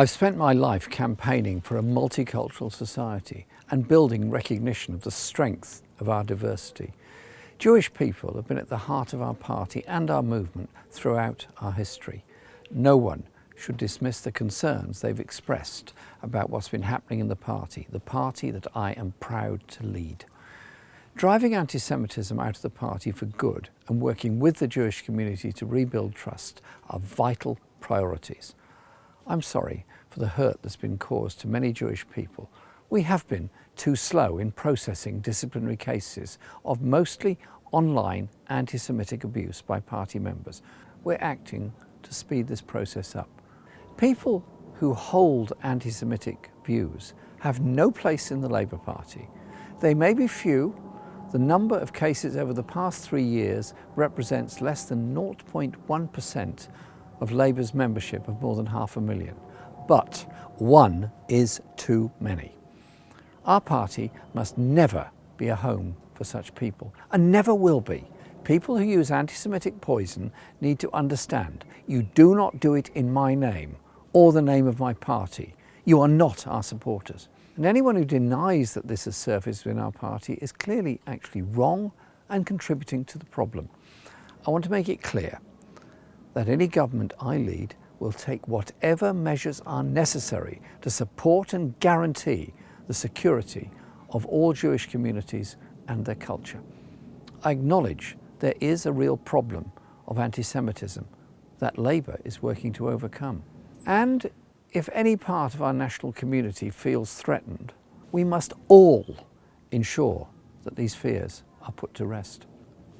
I've spent my life campaigning for a multicultural society and building recognition of the strength of our diversity. Jewish people have been at the heart of our party and our movement throughout our history. No one should dismiss the concerns they've expressed about what's been happening in the party that I am proud to lead. Driving anti-Semitism out of the party for good and working with the Jewish community to rebuild trust are vital priorities. I'm sorry for the hurt that's been caused to many Jewish people. We have been too slow in processing disciplinary cases of mostly online anti-Semitic abuse by party members. We're acting to speed this process up. People who hold anti-Semitic views have no place in the Labour Party. They may be few. The number of cases over the past 3 years represents less than 0.1% of Labour's membership of more than 500,000. But one is too many. Our party must never be a home for such people, and never will be. People who use anti-Semitic poison need to understand you do not do it in my name or the name of my party. You are not our supporters. And anyone who denies that this has surfaced within our party is clearly actually wrong and contributing to the problem. I want to make it clear that any government I lead will take whatever measures are necessary to support and guarantee the security of all Jewish communities and their culture. I acknowledge there is a real problem of anti-Semitism that Labour is working to overcome. And if any part of our national community feels threatened, we must all ensure that these fears are put to rest.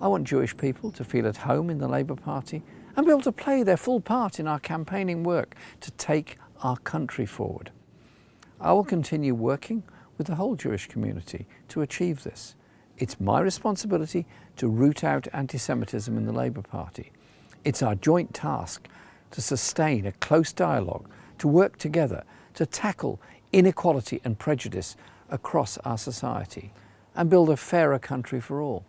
I want Jewish people to feel at home in the Labour Party and be able to play their full part in our campaigning work to take our country forward. I will continue working with the whole Jewish community to achieve this. It's my responsibility to root out anti-Semitism in the Labour Party. It's our joint task to sustain a close dialogue, to work together, to tackle inequality and prejudice across our society and build a fairer country for all.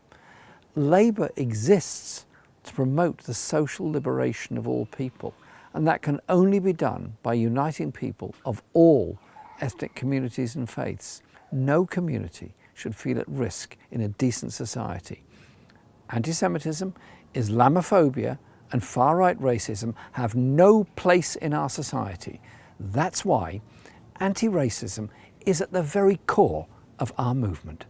Labour exists to promote the social liberation of all people, and that can only be done by uniting people of all ethnic communities and faiths. No community should feel at risk in a decent society. Anti-Semitism, Islamophobia and far-right racism have no place in our society. That's why anti-racism is at the very core of our movement.